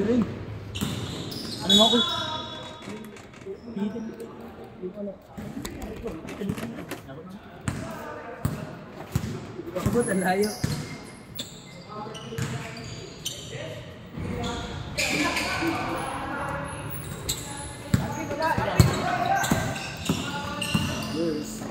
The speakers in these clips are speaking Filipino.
rin. Ano mo ako? Ako ba talayo? Yes.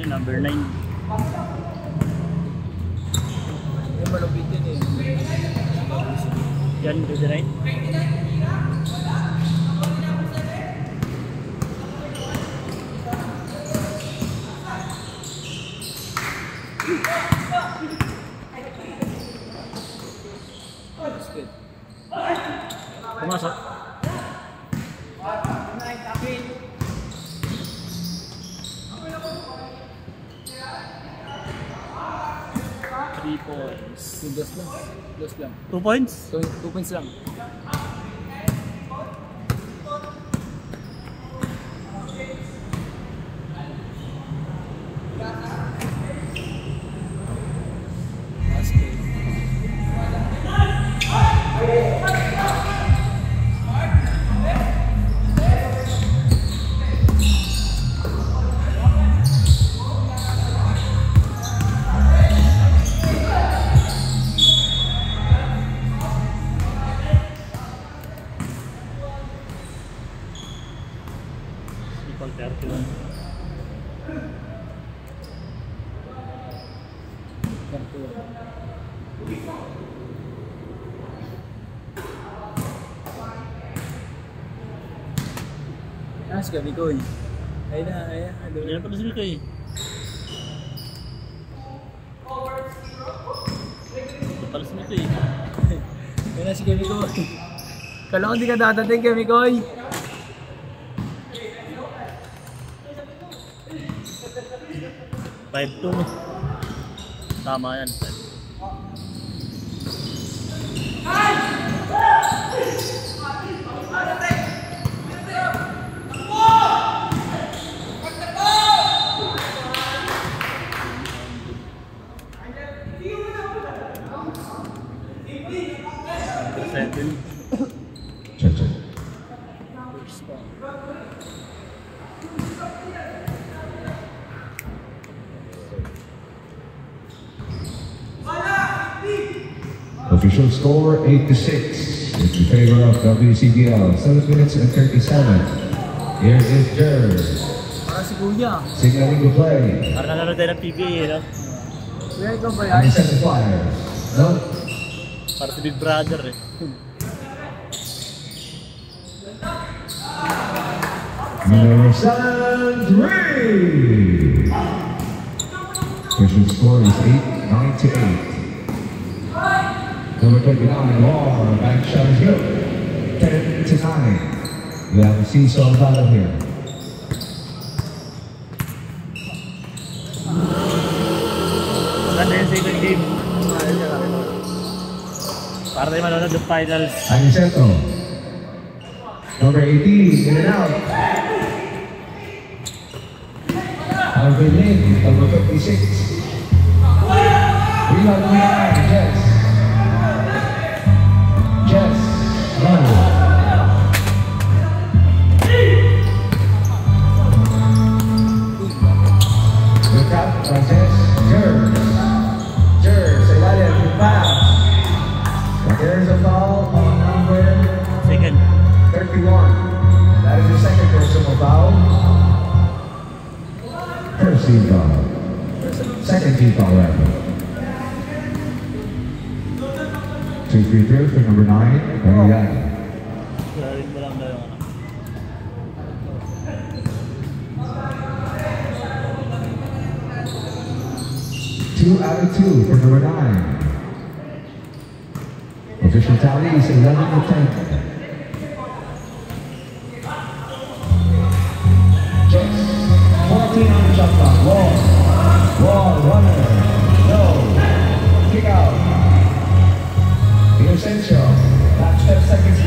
Number 9. Yung malupit yun eh. Yan, number 9. Pumasok. 3 points. 2 dos lang. 2 lang. 2 points? 2 points lang. Mas gabi ko eh. Ayun na, ayun. Hindi na pala sila kayo. Ito pala sila kayo. Ayun na si Kemi Koy. Kala ko di ka dadating, Kemi Koy. Five 2. Tama yan. Official score 8-6 in favor of WCBL. 7 minutes and 37. Here is Jerz. Para si Kuya. Signaling the play. Para nanonood tayo ng PBA, no? Kuya, ikaw ba And yan? the second flyers. No? Para si Big Brother, eh. Number 7-3. Official score is 9-8. Number 29, War, back shot is good. 10-9. We have a seesaw battle here. Ganda yung second game. Para tayo manonood ng finals. Aniceto. Number 18, in and out. Alvin Lin, number 56. Rebound number 9, Jess. Jess, run. Look out, Frances. Jerz, ilalim, yung pass. There's a foul on number Second. 31. That is the second personal foul. First team foul. Second team foul, rather. 2 free throws for number 9. Mariani. Galing mo lang na yung ano. Two out of 2 for number 9. Official tally is 11-10. Jess, 14 on the shot clock. Wall, runner, no, kick out. Inocencio, last 10 seconds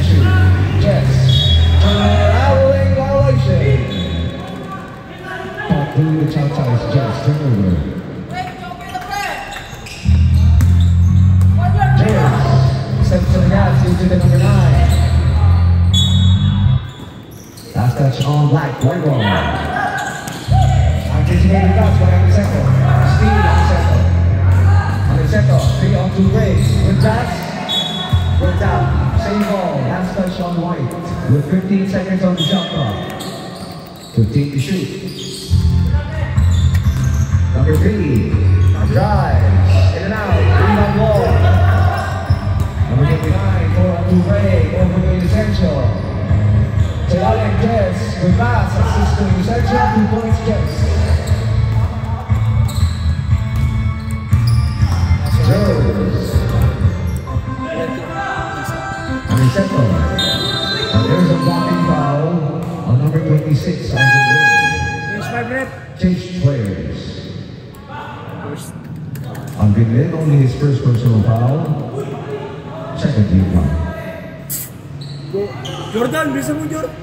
black, white ball. Anticipated touch by Aniceto. Steve Aniceto. Aniceto, 3-on-2 break. Good pass. Good down. Same ball. Last touch on White. With 15 seconds on the shot clock. 15 to shoot. Number 3. Drive. In and out. Rebound ball. Number 59. 4-on-2 break. Over to Essential. Alec Jess, good pass, assist to Essential, 2 points Jess. Jones. Aniceto. And there's a blocking foul on number 26 on the wing. 5 minutes. Change players. On Vinlin, only his first personal foul. Second team foul. Jordan, bisa mo Jordan.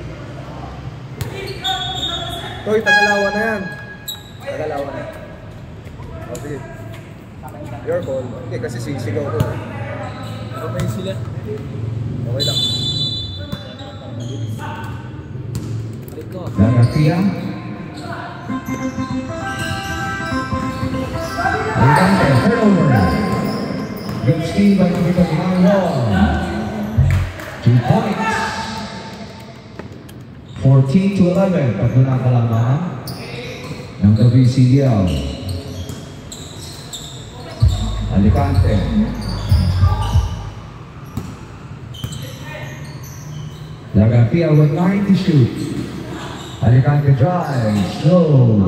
Toy, Tagalawa na yan. Tagalawa na. O, sige. Your call. Hindi, kasi sisigaw ko. Okay sila. Okay lang. Balik ko. Lagatia. Alicante, turnover. Good steal by number 29 Wall. 2 points. 14-11. Tatlo na kalamangan ng WCBL. Alicante. Lagatia with 9 to shoot. Alicante drive, slow.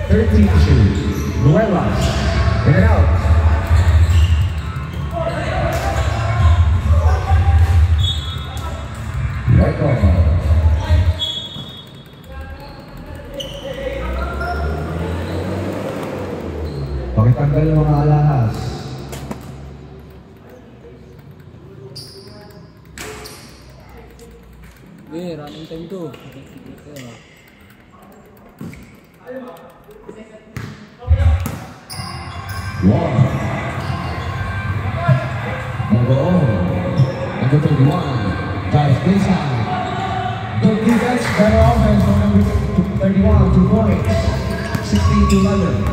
13 to shoot. Nuevas, in and out. Right ball. Pakitanggal ng mga alahas. Okay, running time to. One. Number 31. Drives baseline. Good defense, better offense for number 31, 2 points. 16-11.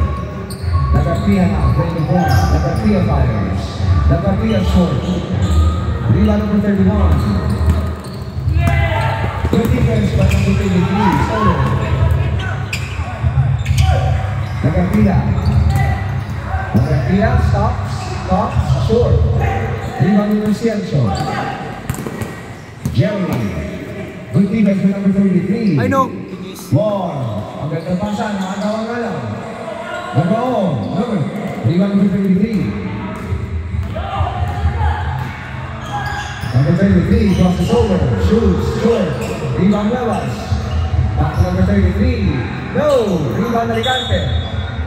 Lagatia now, playing the ball. Lagatia fires. Lagatia short. Rebound number 31. Good defense by number 23, solo. Lagatia. Lagatia stops, short. Rebound number 7. Jeremy. Good defense by number 33. I know. War. Ang ganda pasa, nakagawa nga lang. Number. Rebound number 33. Number 33 crosses over. Shoots. Short. Rebound Nuevas. Back to number 33. No. Rebound Alicante.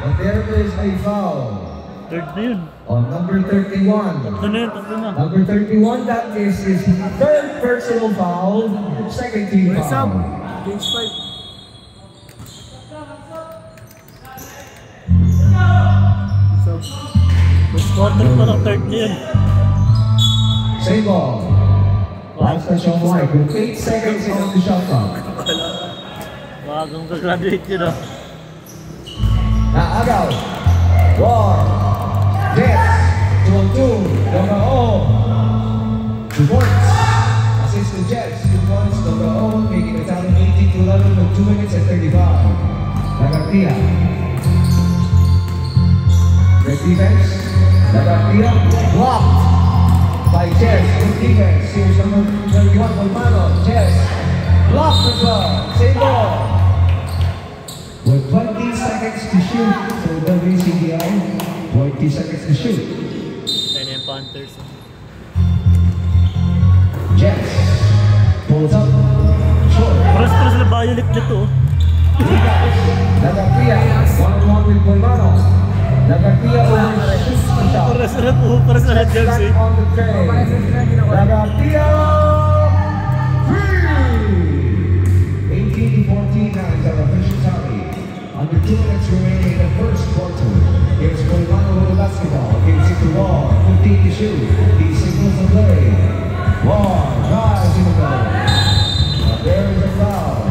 But there is a foul. Third na yun. On number 31. Tatlo na yun, tatlo na. Number 31, that is his third personal foul, second team What's up? foul. Games 5. So, First quarter pa lang, third na yun. Same ball. Last touch on White with 8 seconds on the shot clock. Bagang gagraduate yun, ah. Agaw. War. Yes. 2-on-2. Number 2 points. Assist to Jets. 2 points. Number 0. Making the tally 18-11 with 2 minutes and 35. Lagatia. Great defense. Lagatia. Blocked by Jets. Good defense. Here's number 31 Romano. Jets. Blocked as well. Same ball. With 20 seconds to shoot for WCBL. 20 seconds to shoot. Kaya na yung Panthers. Jets pulls up, short. Paras sila violet na to. Lagatia, 1-on-1 with Bolmano. Lagatia overshoots the shot. Paras sila po, paras sila Back Chelsea. on the tray. Lagatia, 3! 18-14 now is our official tally. Under 2 minutes remaining in the first quarter. Here's Bolmano with the basketball. Gives it to Wall. 15 to shoot. He signals the play. War drives in the goal. There is a foul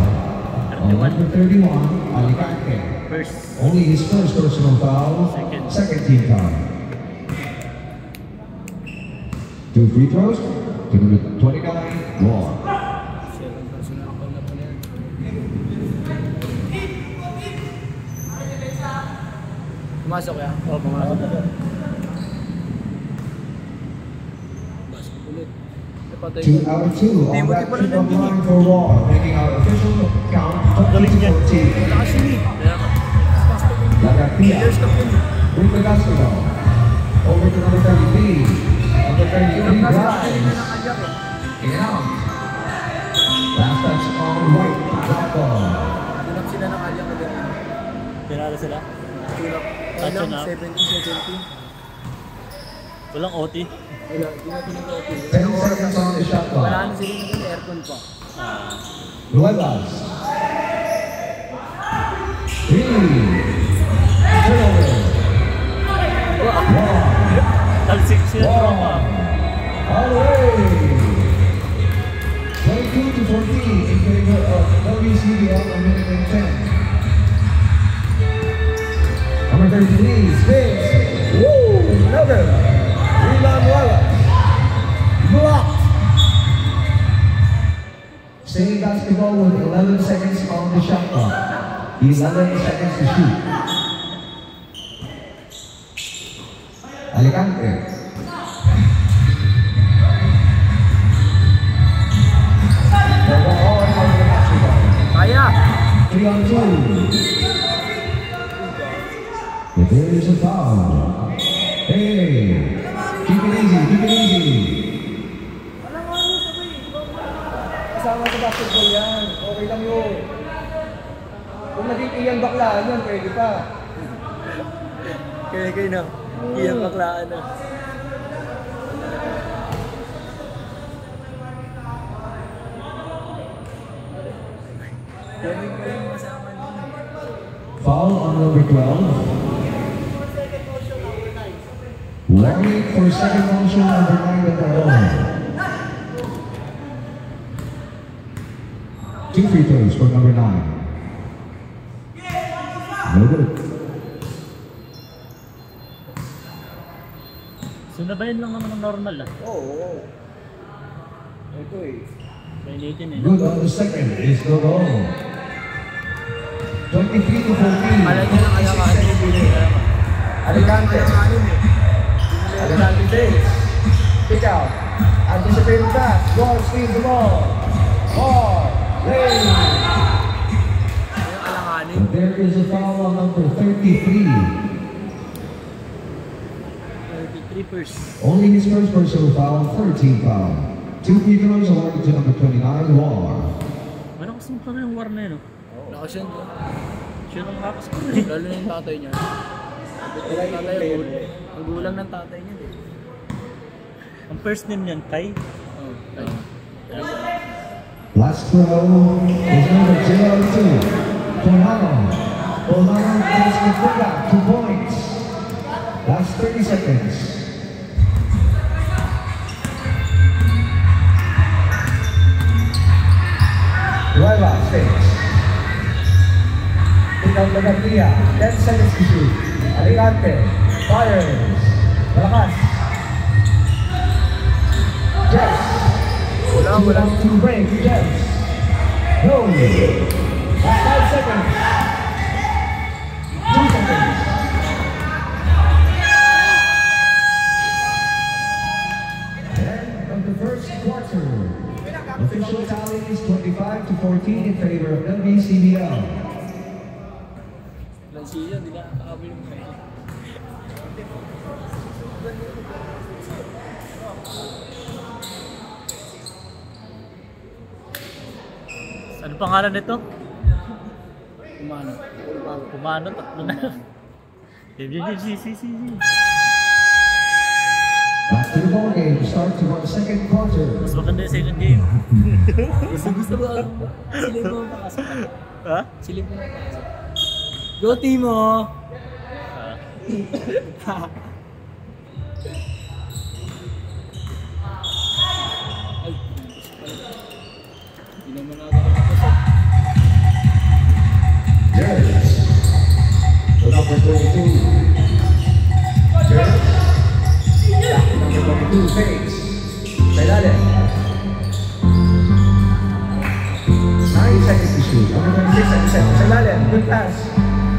on number 31, Alicante. First. Only his first personal foul, second team foul. 2 free throws to number 29, War. 7 personal foul na pala yan. Pumasok yan? Oh, pumasok na. Basket ulit. Napatay 2 out of 2 on that pickup line for War, making our official count 20-14. Wala kasi ni. Lagatia Leaders ka pin. with the basketball. Over to number 33. Number 33 drives. In and out. Last touch on White. Drop ball. Tulap sila ng Alia Madrid. Tinalo sila. Tulap. Touch Ilang? on up. 17. Walang OT. Wala. Hindi natin yung OT. 10 seconds on the shot Wala clock. na sila ng aircon pa. Nuevas. 3. Turnover. Talsik sila tropa. All the way. 22-14 in favor of WCBL on minute and 10. Number 33, spins. Woo! Another. Rebound Wallace. Blocked. Same basketball with 11 seconds on the shot clock. 11 seconds to shoot. Alicante. Kaya! 3 on 2. If there is a foul. Hey, keep it easy, keep it easy. Kasama sa basketball yan. Okay lang yun. Kung naging iyang baklaan yan, pwede pa. Kaya na. Iyang baklaan na. Galing ko yung masama niya. Foul on number 12. Warning for second motion number 9 at the line. 2 free throws for number 9. No good. Sunabayan lang naman ng normal ah. Oo. Ito eh. Painitin eh. Good on the second is no goal. 23-14. Malay niya lang kaya Alicante. Alicante takes. Pick out. Anticipated pass. Ball steals the ball. Ball. Lane. Yung alanganin. But there is a foul on number 33. 33 first. Only his first personal foul, 13 foul. 2 free throws awarded to number 29, War. Malakas mo pa yung war na yun oh. Lakas yan. Siya lang lakas ko Lalo na yung tatay niya. Ang gulang ng tatay niya. Ang first name niyan, Kai. Oh, ay. Last throw is number 02, Polano. Polano takes the putback, 2 points. Last 30 seconds. Nueva stakes. Pick out Lagatia, 10 seconds to shoot. Alicante, fires. Malakas. Jess. Wala. To break, Jess. No. 5 seconds. 2 seconds. End of the first quarter. Official tally is 25-14 in favor of WCBL. Lansilla, hindi na nakakabili mo kayo. Ano pangalan nito? Kumano. Kumano, tatlo na. Back to the ball game. Start to our second quarter. Mas maganda yung second game. Gusto ba? Silip mo makasok. Ha? Silip mo makasok. Go Timo! naman ako nakapasok. Jerz. The number 22. Jerz. Number 22, Fates. Kailalim. 9 seconds to shoot. Number 26, Aniceto. Kailalim. Good pass.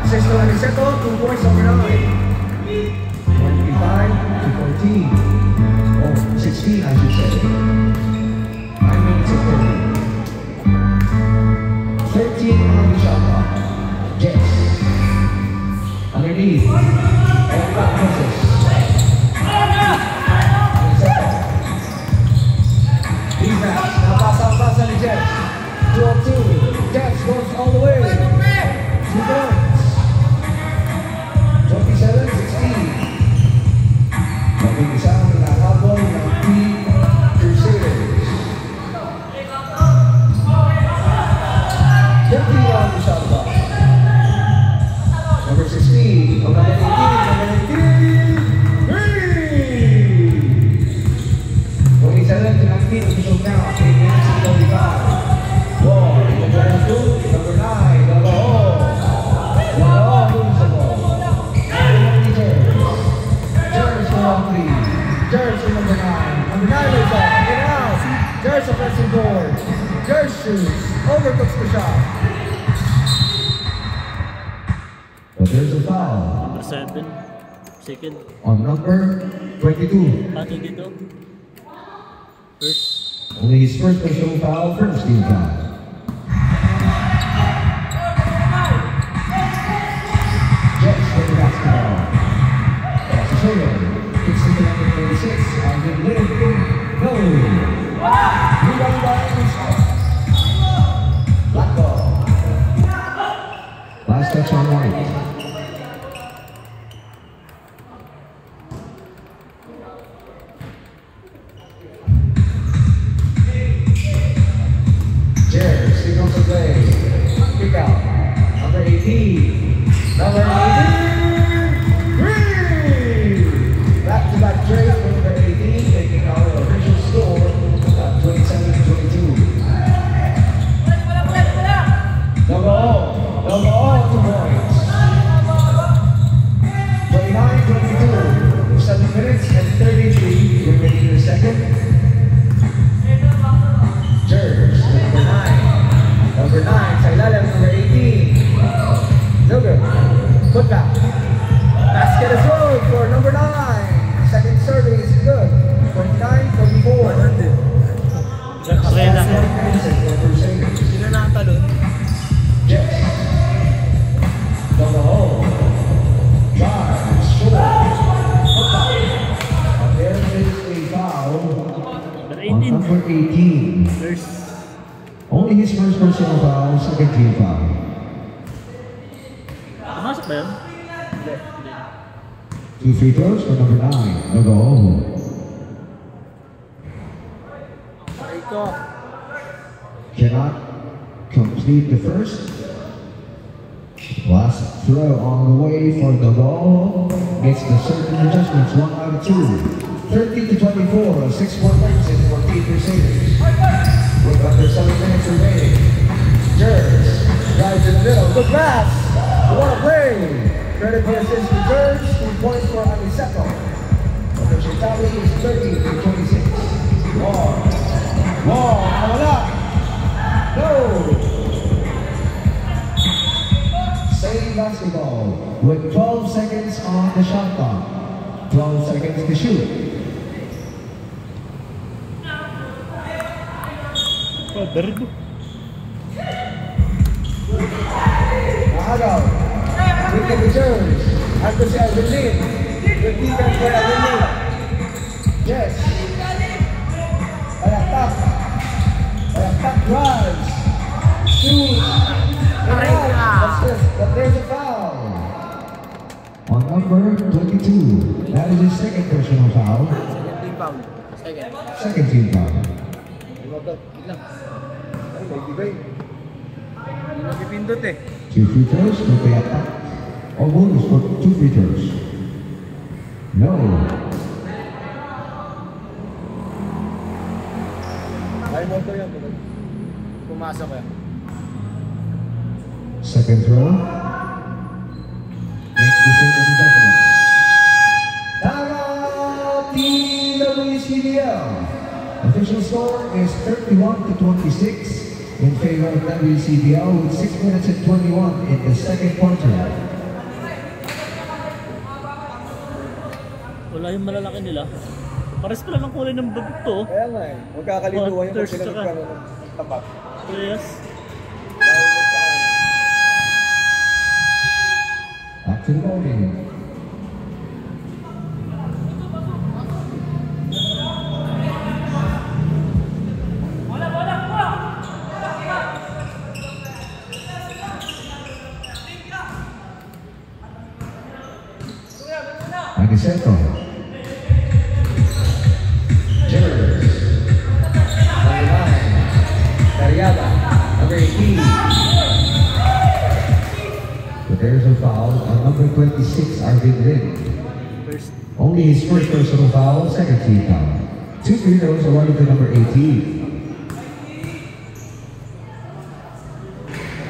Assist to Aniceto. 2 points over 9. 25 to 14. Oh, 16, I should say. 9 minutes and 30. 13 on the shot clock. Jets. Underneath. And back misses. Defense. Now pass on the Jets. 2-2. Jets goes all the way. 2 points. 27-16. Mag-isa ang nakakabol ng Team Crusaders. 50 on the shot clock. Number 16, number 18, 27 to 19, official count, 8 minutes and 45. Wall, number 2, number 9, number 0. Moves the ball. Jerz for on 3. Jerz for number 9. Number 9 is up. Get out. Jerz a pressing board. Jerz shoots. Overcooks the shot. But there's a foul Number 7. Second. on number 22. Pato dito. First. Only his first personal foul, first team foul. Jets for the basketball. That's a shoulder. It's in the number 36. Alvin Lin. No. Rebound by Inside. Black ball. Last touch on White. Jerz signals the play. Kick out. Number 18. Number 18. Back-to-back trade for number 18, taking our official score at 27-22. Number 2 points. 29-22. 7 minutes and 33 remaining in the second. Jerz, number 9. Number 9, Kailalim, number 18. No good. Put back. Basket is good for number 9. Second serving is good. 29-24. Arena. Sino nakatalon? Jets. Number 0. Drives, short. Put back. And there is a foul Number on 18. number 18. First. Only his first personal foul, second team foul. Pumasok ba yun? Hindi. 2 free throws for number 9. No go. Rico. Cannot complete the first. Last throw on the way for the ball. Makes the certain adjustments 1 out of 2. 30-24, a 6-point deficit for Team Crusaders. With under 7 minutes remaining. Jerz drives in the middle. Good pass. What a play. Credit for assist to Jerz. 2 points for Aniceto. Official tally is 30-26. Wall. Nawala. No. Same basketball with 12 seconds on the shot clock. 12 seconds to shoot. Darbo. Nakagaw. With the returns. Ando si Alvin Lin. Good defense for Alvin Lin. Yes. Bayaktak. Bayaktak drives. Shoots. But there's a foul. On number 22. That is his second personal foul. Second team foul. Second. Second team foul. Lumabot. Ilang. Ay, may gibay. Hindi magpipindot eh. 2 free throws for Bayaktak. Or bonus for 2 free throws. No. Ay, mo ito yan. Pumasok eh. Second throw. Makes the save of the Japanese. Timeout, Team WCBL. Official score is 31-26 in favor of WCBL with 6 minutes and 21 in the second quarter. Wala yung malalaki nila. Pares pala ng kulay ng bag to. Kaya nga eh. Magkakalituhan yung pag Thirst sila tsaka- nagkaroon ng tapat. Yes. Back to the ball game. Aniceto. Jers. Cariaga. Number 18. But there's a foul on number 26, Arvin Lin. First. Only his first personal foul, second team foul. 2 free throws awarded to number 18.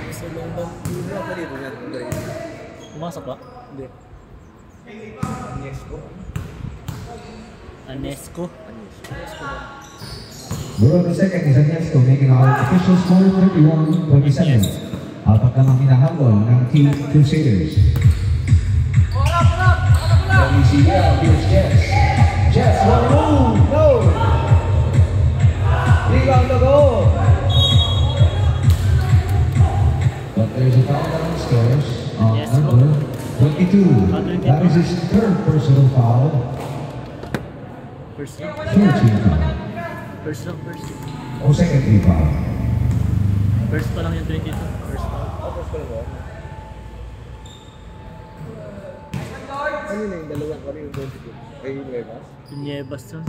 Sa loob ng Ano pa dito yan? Pumasok ba? Hindi. Yes po. Anesco. Muro the second is Agnieszko making our official score 31-27. Apat lang ang hinahabol ng Team Crusaders. WCBL, here's Jess. Jess, one move! No! Rebound na go! But there's a foul on the scores on Yes, number 22. 22. That is his third personal foul. First lang. Third team foul. First lang, first. O second team foul. First pa lang yung 22. First lang. Tapos pa lang ba? Ano yun yung dalawang kami yung 22? Kay Nuevas? Yung Nievas yun.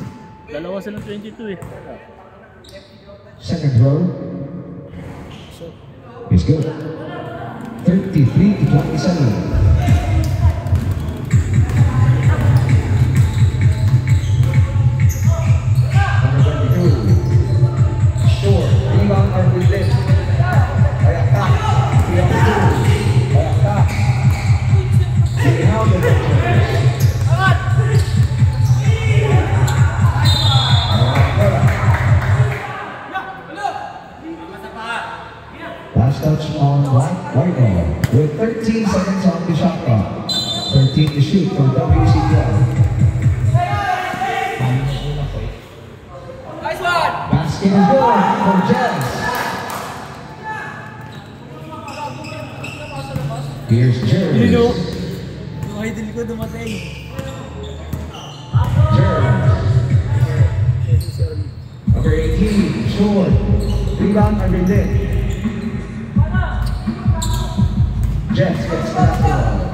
Dalawa silang 22 eh. Second throw is good. 33-27. Sure. Rebound are with them. Kaya ka. Rebound two. Kaya ka. Rebound the Last touch on Whitehall with 13 seconds on the shot clock. 13 to shoot for WCBL. Basket is good for Jess. Here's Jers. Yung idol ko dumatay. Jers. Number 18, short. Rebound under Lin. Jess gets the basketball.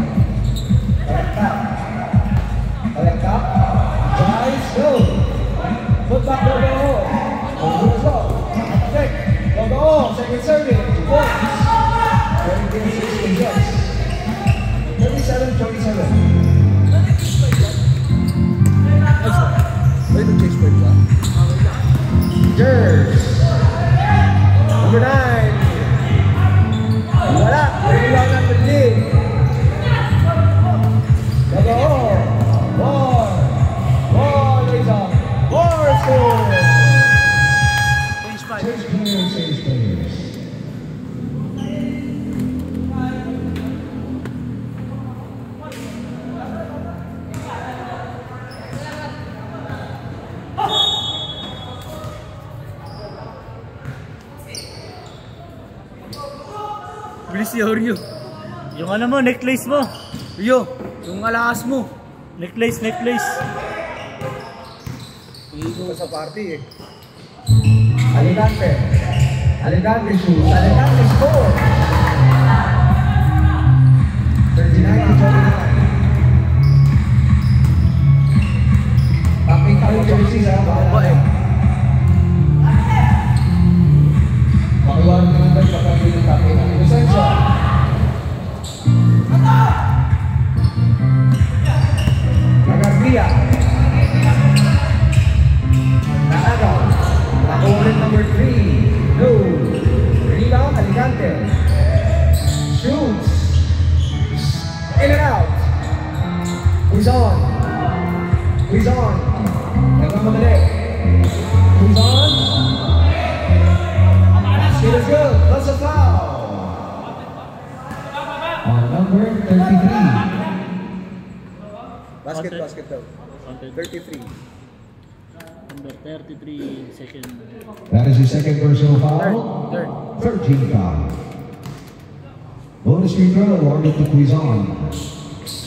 Alekta. Drives. Go. Put back the ball. Go. Check. Go. Second serving. Points. 17-16 Jess. 37-27. Wait, change point ba? Jers. Number 9. Wala. Rebound number 3. Go. More. Laser. More score. Change 5. Change players, change players. Bilis si Oreo. Yung ano mo, necklace mo. Rio, yung alakas mo. Necklace. Ito sa party eh. Alicante. Alicante shoots. Alicante score. 39-29. Tapping ka yung jersey ha. Ba eh. Makiwag naman tayo kapag yung tapping. Inosensya. Nagagria. Naagaw. Nakuha rin number 3. No. Quezon. Quezon. Nagmamadali. Quezon. Basket is good. That's a foul. On number 33. Basket daw. 33. Number 33, second. That is his second personal foul. Third. Third team foul. Bonus free throw awarded to Quezon.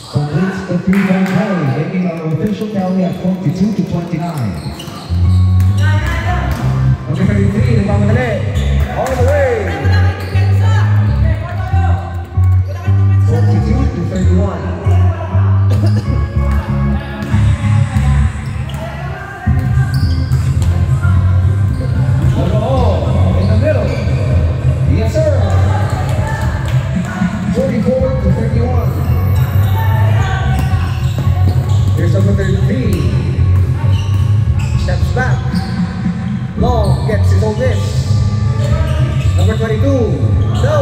Completes the three-point tally, making our official tally at 42-29. Number 33, nagmamadali. All the way. 42-31. In the middle. Yes, sir. 44-31. Here's number 33. Steps back. Long gets his own miss. Number 22. No.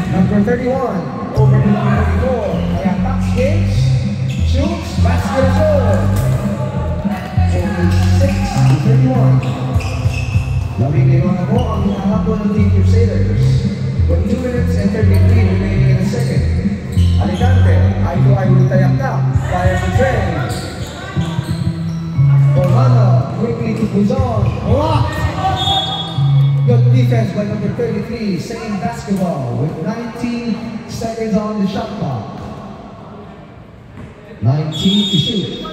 Number 31. Over to number 34. Kaya back skates. Shoots. Basket is good. 46-31. Labing limang ako ang hinahabol ng Team Crusaders. With 2 minutes and 33 remaining in the second. Alicante, eye-to-eye with Tayakta, fires the train. Formano, quickly to Quezon. Blocked! Good defense by number 33, same basketball with 19 seconds on the shot clock. 19 to shoot.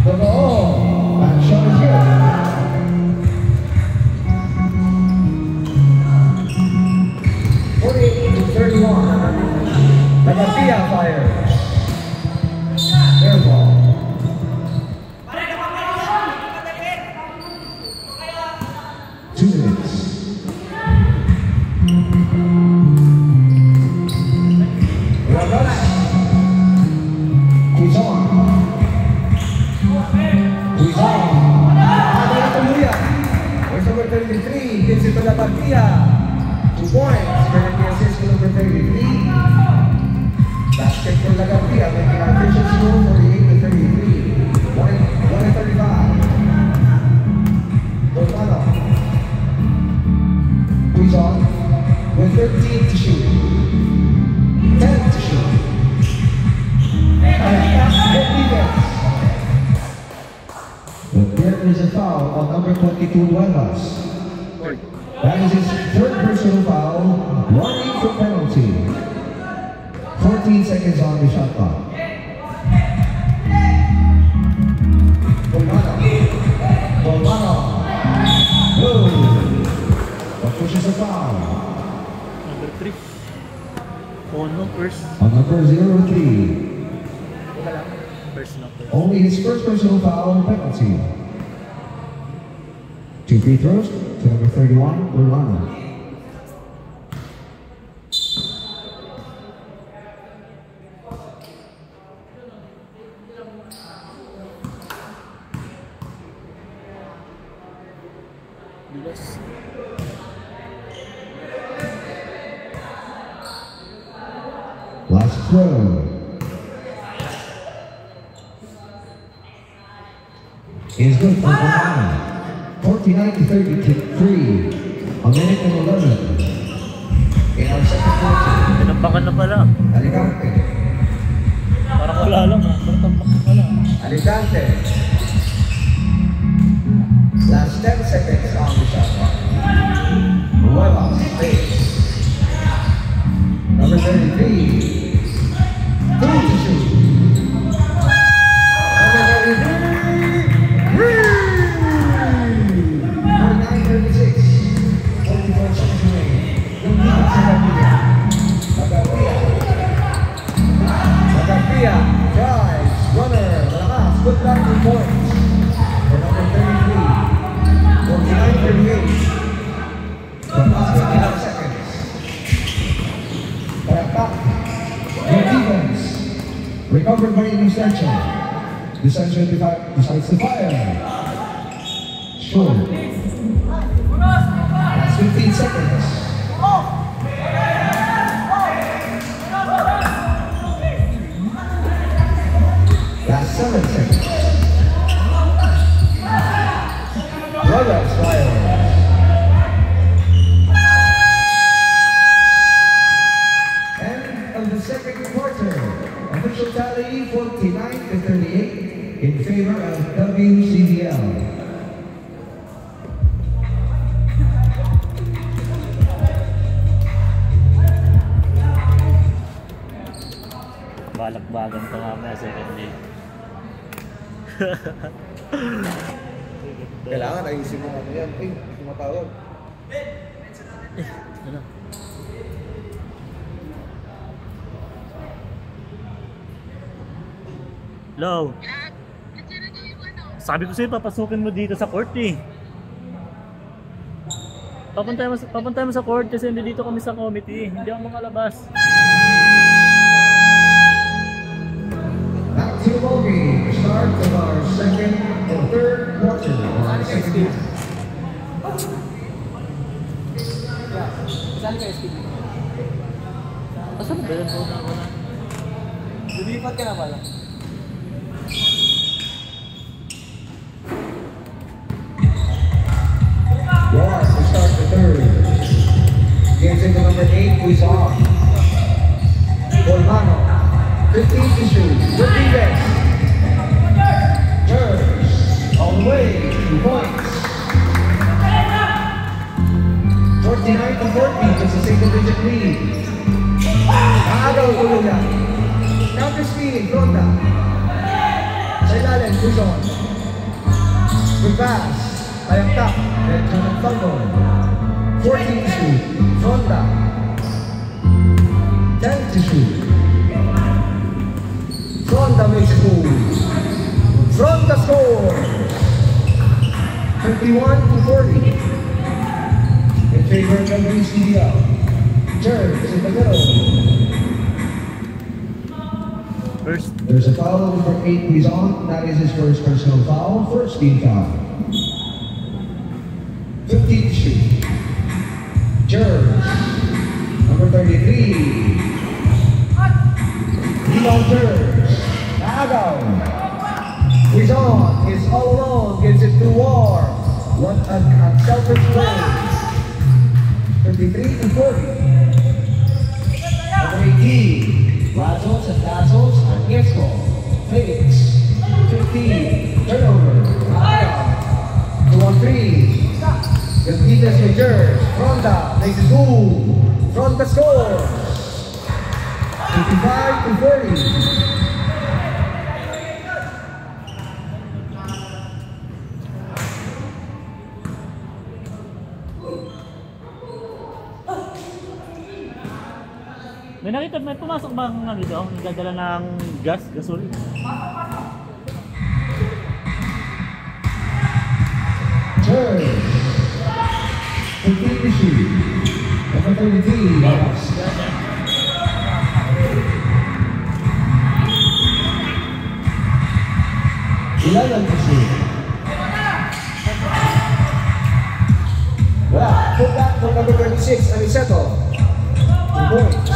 Totoo. Back shot is good. Garcia fires. Air ball. Gives it to La Partida. 2 points. Going to assist to number 33. Basket for La Partida, making our official score 48-33. 1-35. Formano. Quezon with 13 to shoot. 10 to shoot. Good defense. But there is a foul on number 22, Nuevas. That is his third personal foul, warning for penalty. 14 seconds on the shot clock. Formano. Good. What pushes a foul? Number 3. Ono, first. On number 03. First na first. Only his first personal foul penalty. 2 free throws to number 31, Orlando. Bilas. Last throw. Is good for Orlando. 49-33, a minute and 11 in our second quarter. Pinampakan na pala. Alicante. Parang wala lang ha. Parang tampak na pala. Alicante. Last 10 seconds on the shot clock. Nuevas, space. Number 33. 2 to shoot. Number 33. 49-36. 44 seconds remaining. Yung defense sa Garcia. Garcia drives, runner, malakas, good landing points for number 33. 49-38. From last 59 seconds. Back. Good defense. Recovered by an extension. Decides to fire. Short. 15 seconds. Last 7 seconds. Brothers Flyers. End of the second quarter. Official tally 49-38 in favor of WCDL. Balak-bagan pa mamaya second day. Kailangan ayusin mo ano yan. Ay, tumatawag. Ano? Hello? Sabi ko sa'yo, papasukin mo dito sa court eh. Papuntayan mo sa court kasi hindi dito kami sa committee. Hindi ako makalabas. Back to the ball game. Start of our second and third quarter. Saan ka, STV? Asan ba yun? Lumipat ka na pala. War to start the third. Gets into number 8, who is off. Colmano, 15 to shoot. Good defense. Turns all the way, 2 points. 49-40, it's a single-digit lead. Nakagaw tuloy yan. Counter speed, Ronda. Sa ilalim, Luzon. Good pass. Ayakta, Benjamin Fagol. 14 to shoot, Ronda. 10 to shoot. Ronda makes a move. Ronda scores. 51-40. In favor of WCDL. Turns in the middle. First. There's a foul number 8 who is on. That is his first personal foul. First team foul. 15 to shoot. Jerz. Number 33. Leon Jerz. Naagaw. He's on. He's all alone. Gives it to War. One unselfish play. 53-40. Number 18. Razos and Dazzles and Gesco. Felix. 15. Turnover. Naagaw. 2-on-3. Gatitas with Jerz. Ronda makes his move. Ronda scores. 55-40. May nakita, may pumasok ba ang dito? Nagdadala ng gas, gasol? Jerz. 15 to shoot. Number 33. Ilalan to shoot. Wala. Put that for number 26, Aniceto. 2 points.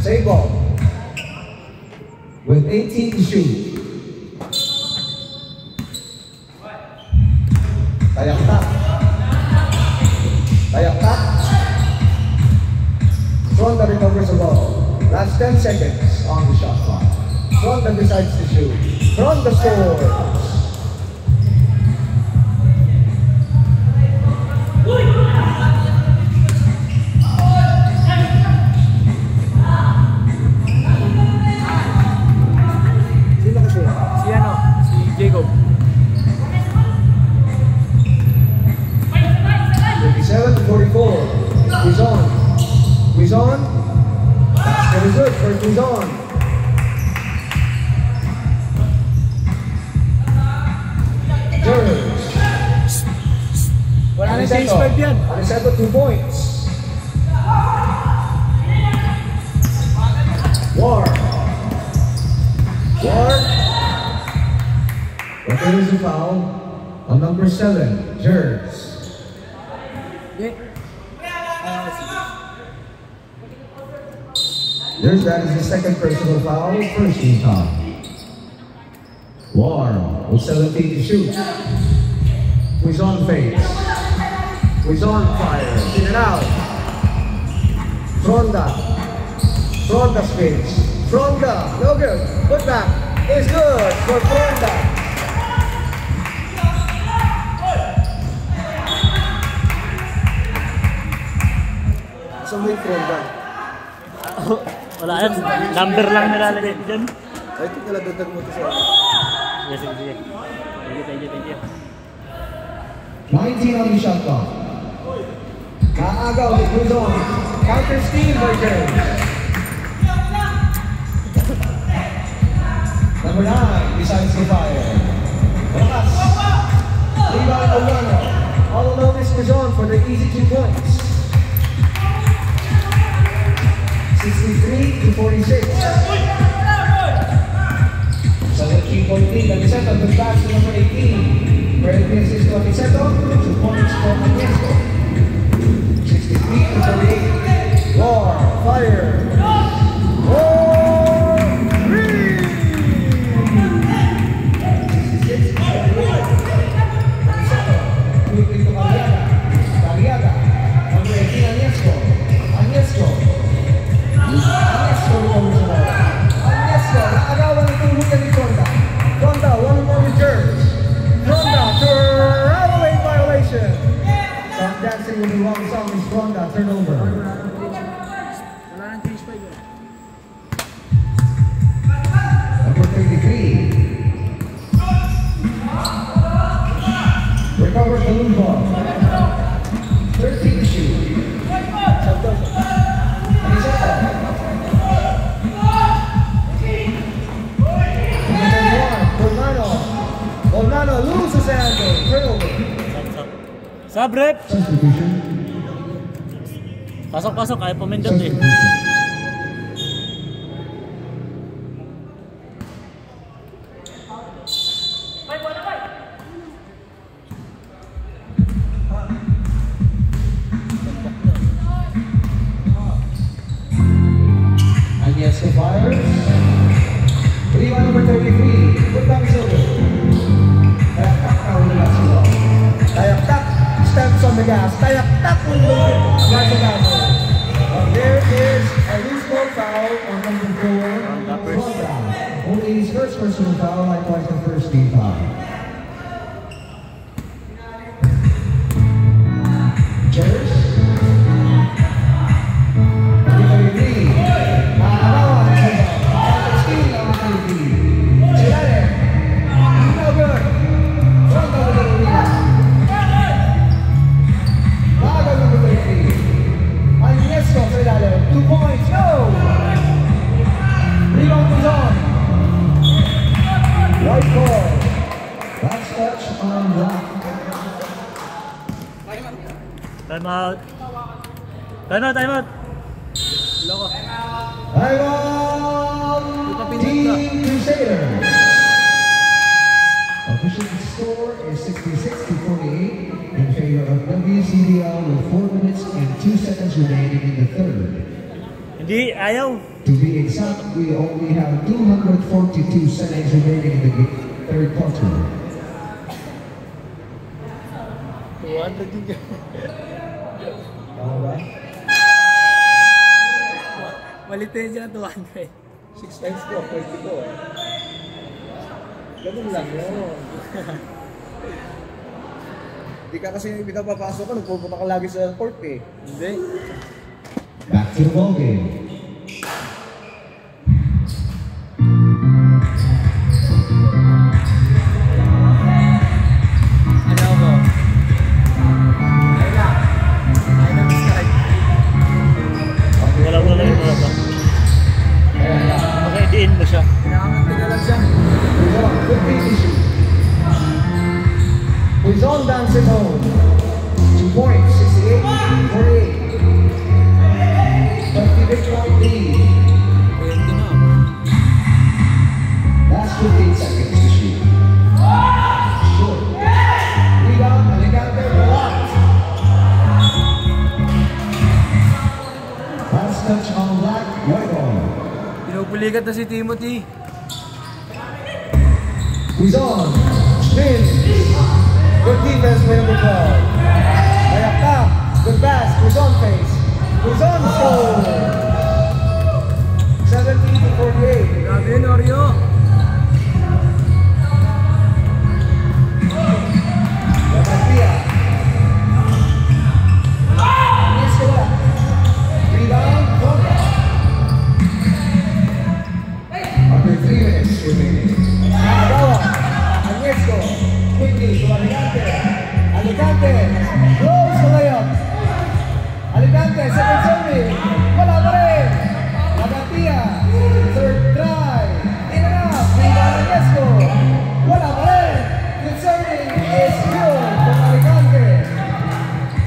Save ball. With 18 to shoot. Tayaktak. Tayaktak. Ronda recovers the ball. Last 10 seconds on the shot clock. Ronda decides to shoot. Ronda scores. Sino kasi? Si ano? Si Jacob. 37-44. Quizon. Quizon. Very good for Quizon. Jerz. Wala na sa expert yan. Aniceto 2 points. War. But there is a foul. On number 7, Jers. Okay. Jers, that is the second personal foul, first team foul. Warm with 17 to shoot. Who's on face? Who's on fire? In and out. Fronda. Fronda spins. Fronda. No good. Put back. Is good for Fronda. Saan mo yung Fronda? Wala yan. Number lang nilalagay ko dyan. Ay, ito naladagdag mo ito sa akin. Sige, sige, sige. Thank you. 19 on the shot clock. Kaagaw ni Cruzon. Counter steal by Jers. Number 9 decides to fire. Bukas. Rebound Olano. All alone is Cruzon for the easy 2 points. 63 to 46. 17-point lead. Aniceto to pass to number 18. Where it is to Aniceto. 2 points for Aniceto. 63 to 48. War. Fire. Dancing with the wrong song is Fronda, turnover. Wala nang change pa yun. Number 33. Recovers the loose ball. 13 to shoot. Olano loses the angle. Turnover. Sabrep! Substitution. Pasok-pasok, kaya pumindot eh. And yes, the fires. Rebound number 33. Put down Silver. Tayak-tak. Steps on the gas. Tayak-tak. There is a loose ball foul on number 4. Fronda. Only his first personal foul, likewise the first team foul. Jers. Time out. Time out. Loko. Time out! Team Crusader. Official score is 66 to 48 in favor of WCDL with 4 minutes and 2 seconds remaining in the third. Hindi, ayaw. To be exact, we only have 242 seconds remaining in the third quarter. 200 din ka. Malitin siya ng 200. 6 times 4, 24. Ganun lang yun. Hindi ka kasi pinapapasok ka, nagpupunta ka lagi sa court eh. Hindi. Back to the ball game. Ano ako? Ayun na strike. Wala yung mga ba? Maka-idein mo siya. Pinakamante ka lang siya. Who's on dancing home? 2 points, 68, 48. 28-point lead. Pwede na. Last 15 seconds to shoot. Short. Bulikat na si Timothy. Quezon, spin. Good defense by number 12. Mayakta, good pass, Quezon face. Quezon score. 70-48. Grabe yun, Oreo. Garcia. Yes, wala. Rebound, Conda. Under 3 minutes remaining. Nakabawa. Agnieszko. Quickly to Alicante. Alicante. Close the layup. Alicante, second serving. Wala pa rin. Garcia. Third try. In and out. Rebound, Agnieszko. Wala pa rin. Good serving is good from Alicante.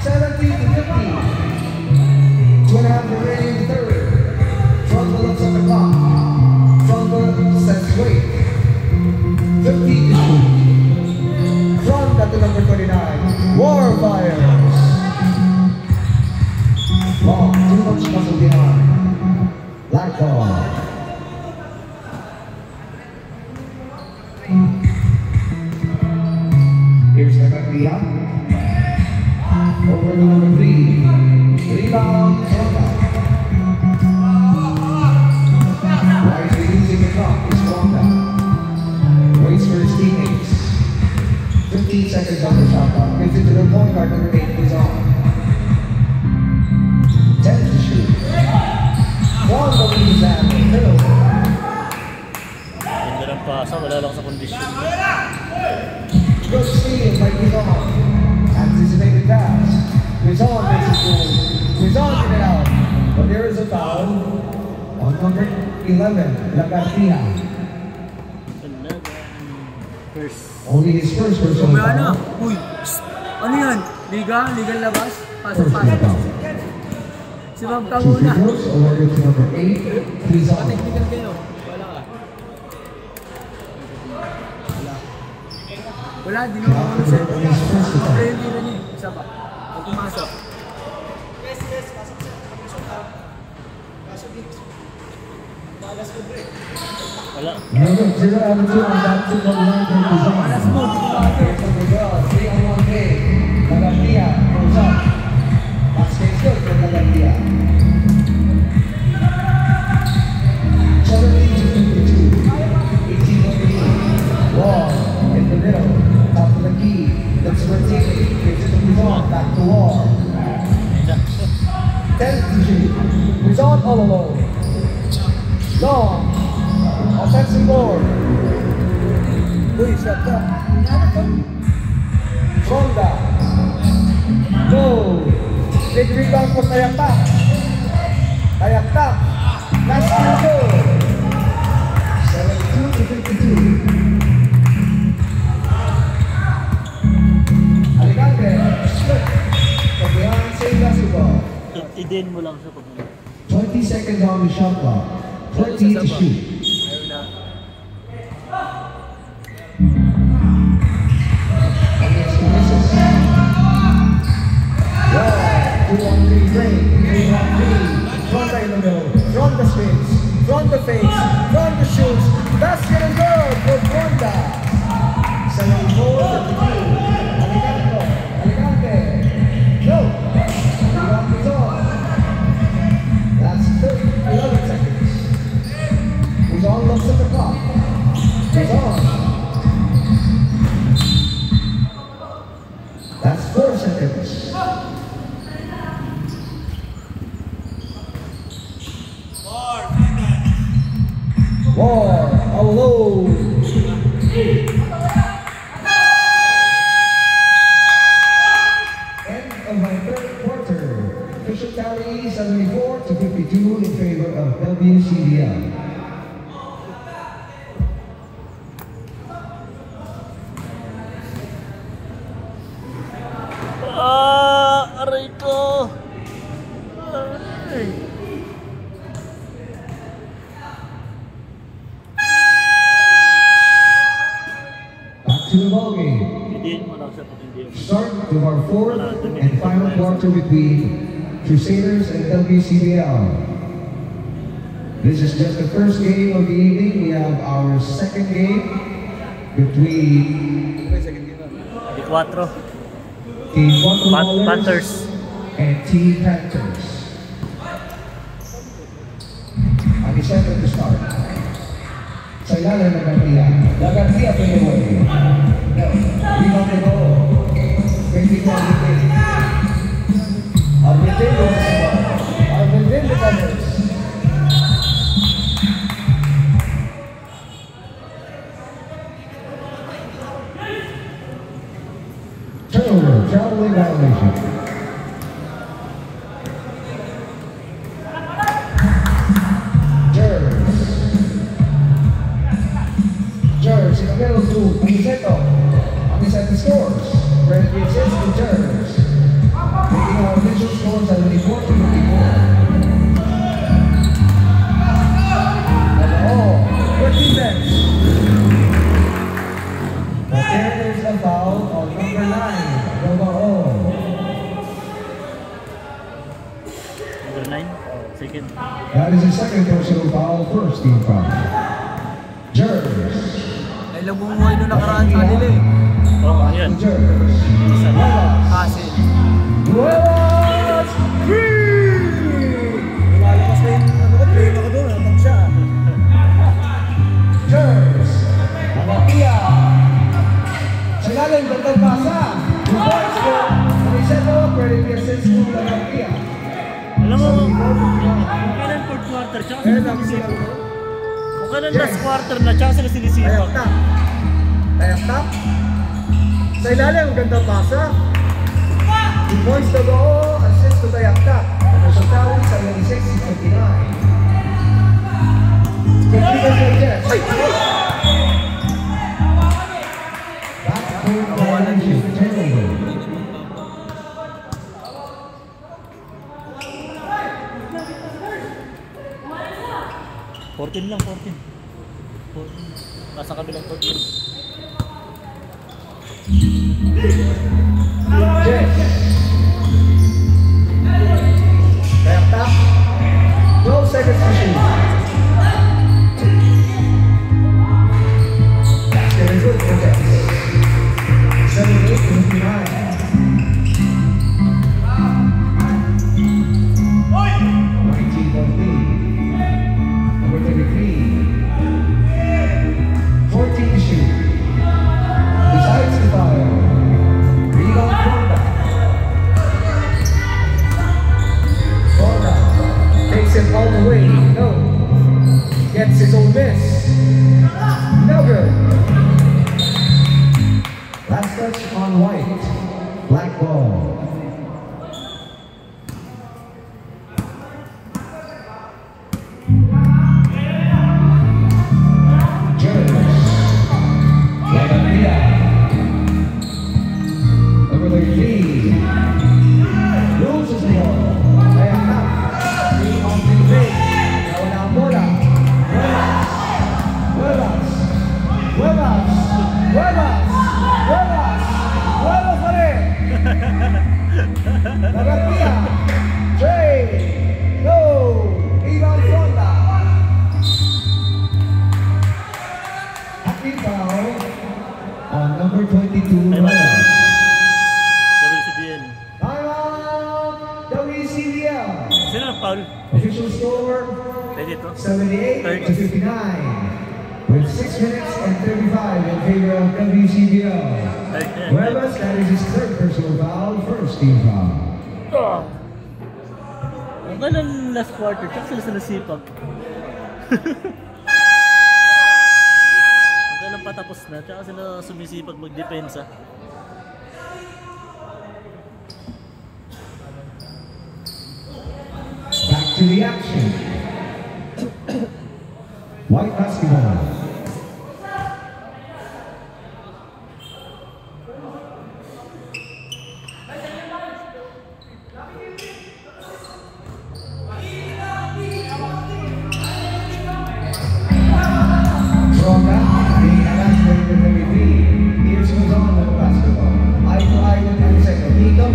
70-50. 2.5 remaining in the third. Trumbull looks at the clock. Trumbull sets weight. 50-2. Front at the number 29. War Fires. Long, too much muscle behind. Black ball. Here's the Garcia. Over to number 3. Rebound, Sonda. Wisely using the clock is Sonda. Waits for his teammates. 15 seconds on the shot clock. Gives it to the point guard, number 8 is on. 10 to shoot. One of these and middle. Ganda ng pasa, wala lang sa kondisyon. Good steal by Quezon. Anticipated pass. Quezon makes it goal. Quezon in it out. But there is a foul on number 11, La Garcia. First. Only his first personal Kumaya na. foul. Uy, psst. Ano yan? Liga? Ligang labas? Personal Pasok-pasok. foul. Si Ma'am Two Tanguna. free throws awarded to number 8, Quezon. Technical kayo. Wala ka. Wala, di naman ako After set. his first Play attempt. yung tira niya. Isa pa. Pag pumasok. Wala. Number 0 attitude on that two-point line for Quezon. Alas mo, di ko bakit. Here's number 12, 3-on-1 game. La Garcia goes up. Basket good for La Garcia. 17-52. 18-48. Wall in the middle. Top of the key. Looks for teammate. Gives it to Quezon. Back to Wall. 10-2. Quezon all alone. Long. Offensive board. Uy, shot ka. Sonda. No. Big rebound for Tayakta. Tayakta. Last two good. 72-52. Alicante. Split. From behind, same basketball. Idin mo lang siya pag 20 seconds on the shot clock. 30 to shoot. Ayun na. Against the misses. Wow, 2-on-3 break. 3-on-3. Front in the middle. Front the spins. Front the face. Front the shoots. Basket and goal for Fronda. 74-52. Alicante. No. Rebound is on. That's 11 seconds. Quezon looks at the clock. Quezon. That's 4 seconds. War, alone. End of my third quarter. Official tally 74-52 in favor of WCDL. aray ko. Ay. Back to the ballgame. Idin mo lang siya pag hindi mo. Start to our fourth and final quarter between Crusaders and WCBL. This is just the first game of the evening. We have our second game between Di 4. Team Waterfallers Panthers. and Team Panthers. Ang isa to start. Sa ilalim ng Garcia. La Garcia Pinoy. Rebound to go. 24 Alvin defenders. Turnover, traveling violation. Jers in the middle to Aniceto. Aniceto scores. Brent gives it to Jers. Making our initial score 74-54. Good defense. But there is a foul on number 9, Romao. Number 9. Second. That is his second personal foul, first team foul. Jers. Ay, labungoy nung nakaraan sa kanila eh. Oh, ayan. Jers. Isa na. Hassel. Buenas! Lumalakas na yung ano ko, play ako doon. Natag siya. Jers. Anapia. Sa ilalim, gandang pasa. Reverse ko. Aniceto, pwede i-assist ko ng Anapia. Alam mo, kung kailan fourth quarter, tsaka sila sinisipak. Kung kailan last quarter na, tsaka sila sinisipak. Tayak tap. Sa ilalim, gandang pasa. 2 points to go. Assist to Tayak tap. Resultado 76-59. Good defense by Jers. Backcourt violation, turnover. Fourteen lang, 14. Nasa kabilang 14. Jers. Tayak tap. 12 seconds to shoot. That's very good for Jets. 78-59. 19-point lead. Number 33. 14 to shoot. Decides to fire. Rebound Fonda. Fonda takes it all the way. No. Gets his own miss. No good. Last touch on White. Black ball. Jers. Lavandria. Number 13. Loses the ball. Tayak tap. Three on the break. Nawala ang bola. Huevas. Huevas. Huevas. Huevas. Huevas pa rin. Lagartia. Trey. No. Rebound Fonda. Acting foul on number 22, Reyes. WCBL. Timeout. WCBL. Sino ang foul? Official score Pwede ito. 78-59. With 6 minutes and 35 in favor of WCBL. Third yan. Huevas, that is his third personal foul, first team foul. Kung kailan last quarter, tsaka sila sinasipag. Kung kailan patapos na, tsaka sila sumisipag magdepensa. Back to the action. White basketball. Ronda, being announced with the MVP. Here's who's on with the basketball. Eye to eye with Aniceto. Dito.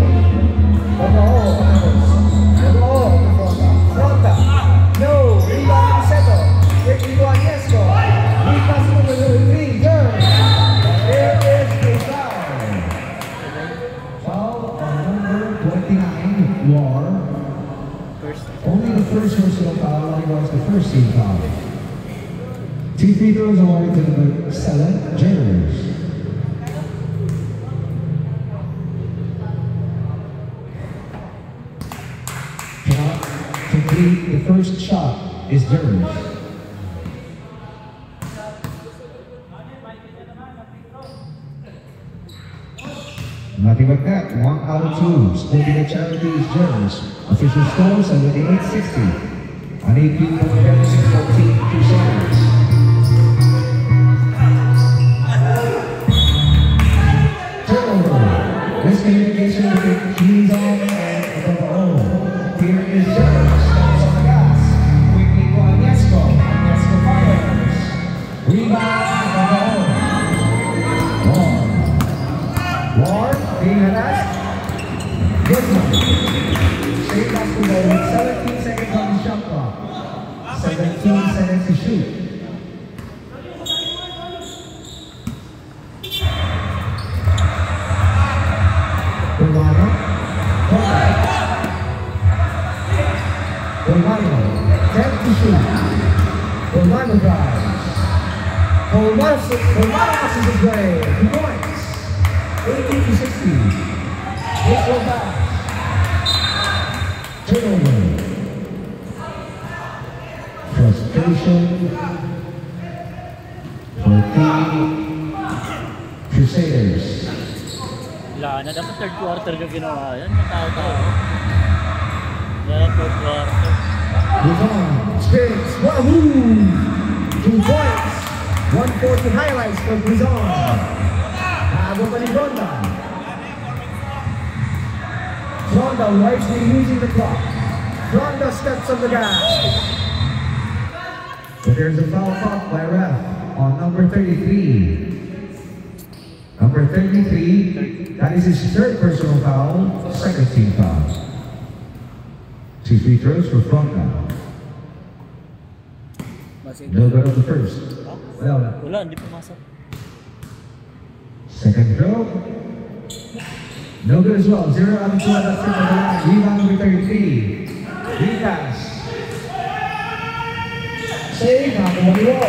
Babaho, patapos. Babaho, Ronda. Ronda. No. Rebound Aniceto. first personal foul, likewise the first team foul. 2 free throws awarded to number 7, Jers. Cannot complete the first shot is Jers. Nothing but that, 1 out of 2. Splitting the charity is Jers. Official score 78-60. An 18-14 Crusaders. Turnover. Miscommunication between Quezon and Babaon. Here is Jers. Steps on the gas. Quickly to Agnieszko. Agnieszko fires. Rebound Babaon. Ward being harassed. Goodman. Save basketball with 17 seconds on the shot clock. 17 seconds to shoot. Romano. Romano. 10 to shoot. Romano drives. Romano passes his way. 2 points. 80-60. This will pass. Turnover. Frustration for Team Crusaders. Wala na, dapat third quarter ka ginawa yan. Matao-tao. Dapat third quarter. Luzon spins. What a move! 2 points. 140 highlights for Luzon. Bago pa ni Ronda. Ronda wisely using the clock. Ronda steps on the gas. But there's a foul caught by ref on number 33. Number 33, that is his third personal foul, second team foul. 2 free throws for Ronda. No good on the first. Wala, hindi pumasok. Second throw. No good as well. 0 out of 2 on that trip on the line. Rebound number 33. Repass. Save number 1.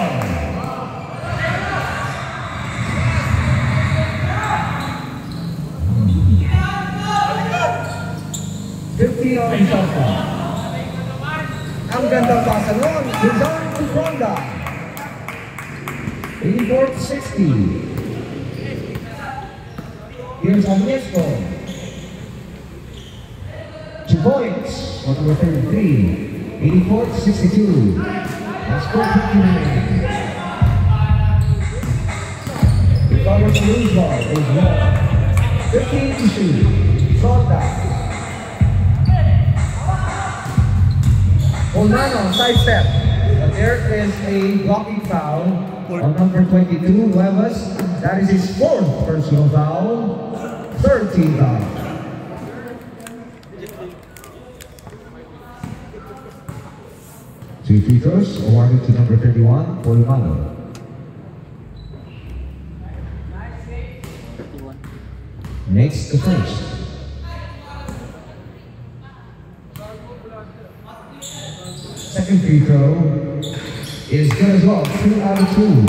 15 on the shot clock. Ang gandang pasa noon. Luzon to Ronda. 84-60. Here's Agnieszko. 2 points for number 33. 84-62. That's 4:50 remaining. Recovers the loose ball. Is Wall. 15 to shoot. Ronda. Olano, sidestep. But there is a blocking foul on number 22, Nuevas. That is his 4th personal foul. 3rd team foul. Two free throws awarded to number 31, Olano. Makes the first. Second free throw is good as well. 2 out of 2.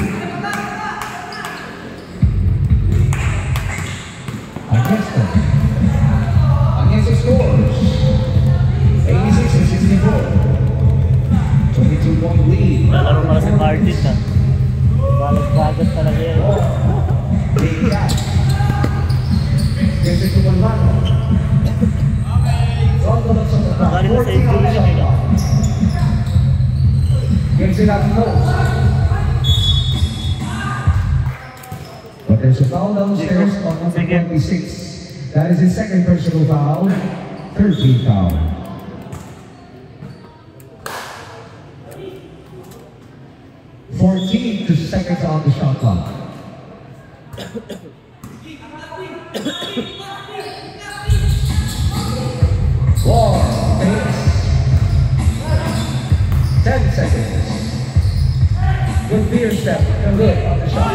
Agnieszko. Agnieszko scores. 86-64. 22-point lead. Nalaro pala si Martin ha. Balag-bagat talaga yan. Big gap. Gives it to Olano. Rondo looks on the clock. Galing na sa 14 on the injury shot niya. clock. Gives it up close. But there's a foul downstairs on number 26. That is his second personal foul. 3rd team foul. To seconds on the shot clock. Wall takes 10 seconds. Good beer step and good on the shot.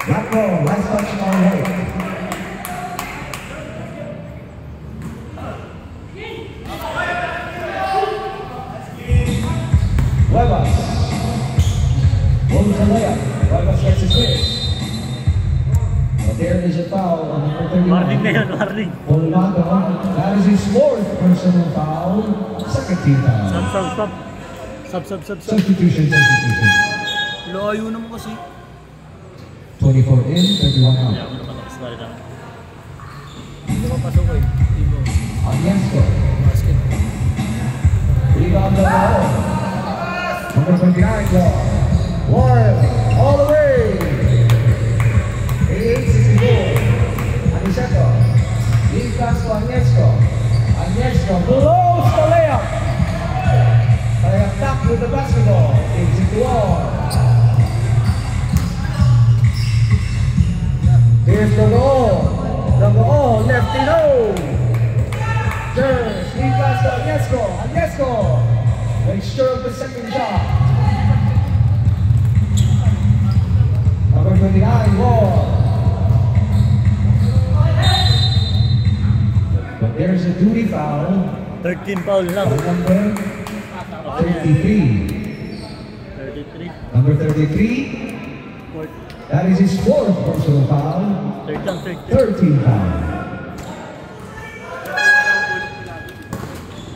Back roll, last touch on right. there is a foul on number 31. Warning na yun, warning. Olmado, that is his fourth personal foul, second team foul. Stop. Substitution. Layo naman kasi. 24 in, 31 out. Hindi mo pasok eh. Hindi mo. Agnieszko, Basket. rebound the ball. Number 29, Warren, all the way. 88-64. Agnieszko, lead pass to Agnieszko. Agnieszko blows the layup. Layup back with the basketball. 8-61. Here's the goal. The goal, lefty low. Turns, lead pass to Agnieszko. Agnieszko makes sure of the second shot. Number 29, Wall. But there's a duty foul. 13 foul lang. On number 33. 33. Number 33. That is his fourth personal foul. 13 foul.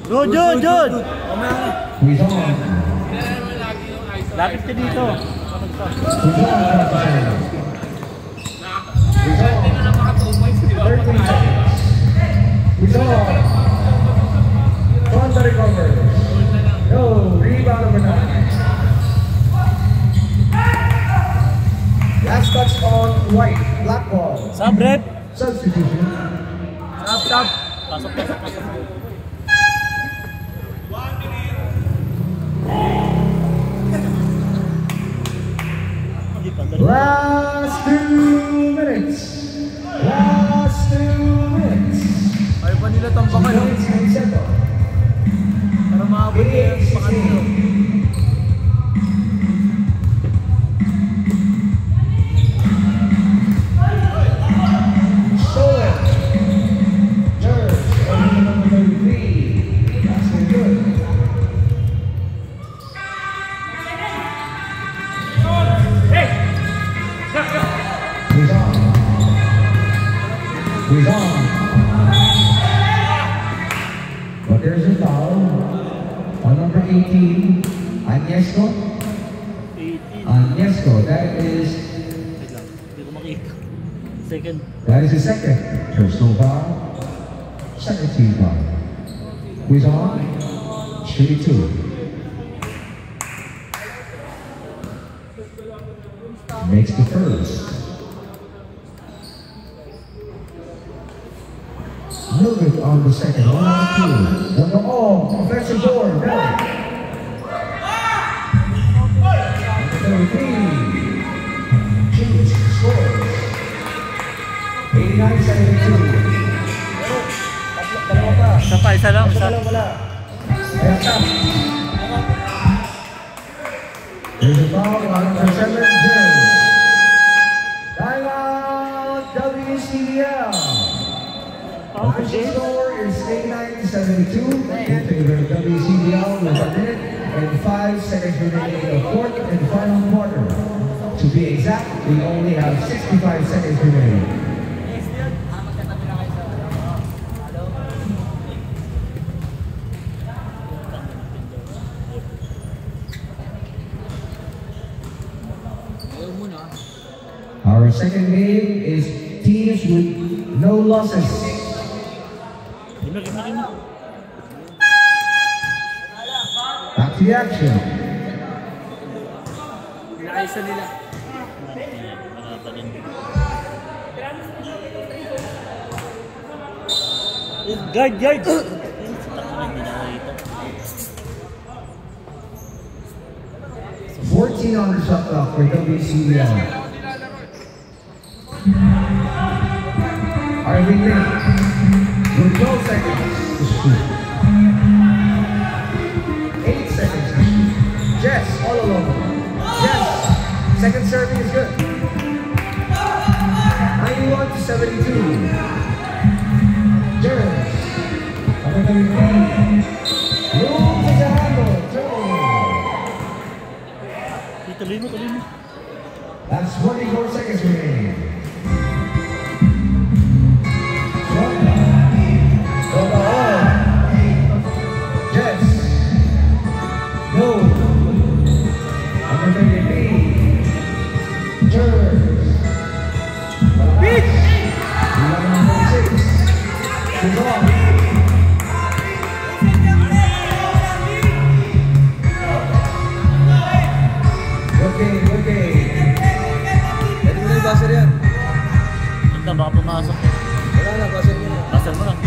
Jun! He's on. Lapit ka dito. He's on. 13 seconds. He's on. Ronda recovers. No, rebound number 9. Last touch on White. Black ball. Sab, rep. Substitution. Stop. Pasok. Last 2 minutes. Last 2 minutes. Ayaw pa nila tambakan. Points may settle. Para maabot yung pangalito. Stolen. Nurse. Only number 33. That's good. He's on. He's on. But there's a foul on number 18, Agnieszko. 18. Agnieszko, that is Wait lang. Hindi ko makita. Second. his second personal foul, second team foul. Who's on? 3-2. Makes the first. Move it on the second. 1-2. Number all. Offensive board. Number 33. Choose. Scores. 89-72. Isa lang. There's a foul on number 7, James. Timeout, WCBL. Official score is 89-72 in favor of WCBL with a minute and 5 seconds remaining in the fourth and final quarter. To be exact, we only have 65 seconds remaining. Our second game is teams with no losses. Back to the action. Nakaisa nila. Guard! 14 on the shot clock for WCBL. Arvin Lee with 12 seconds to shoot. 8 seconds to shoot. Jess all alone. Jess, second serving is good. 91-72. Jess, number 33. Moves as a handle. Tuloy mo. That's 24 seconds remaining. is off. Okay. Pwede mo na yung buzzer yan. Ganda, baka pumasok. Wala na, buzzer mo na. Basta mo lang.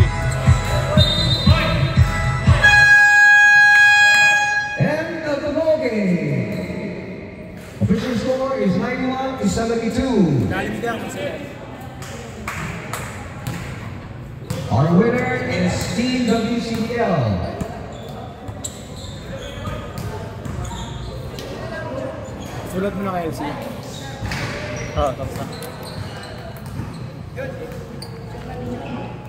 End of the ball game. Official score is 91-72. Lalim ka kasi. Our winner is Team WCL. Sulat mo na kay LC. Oo, tapos na.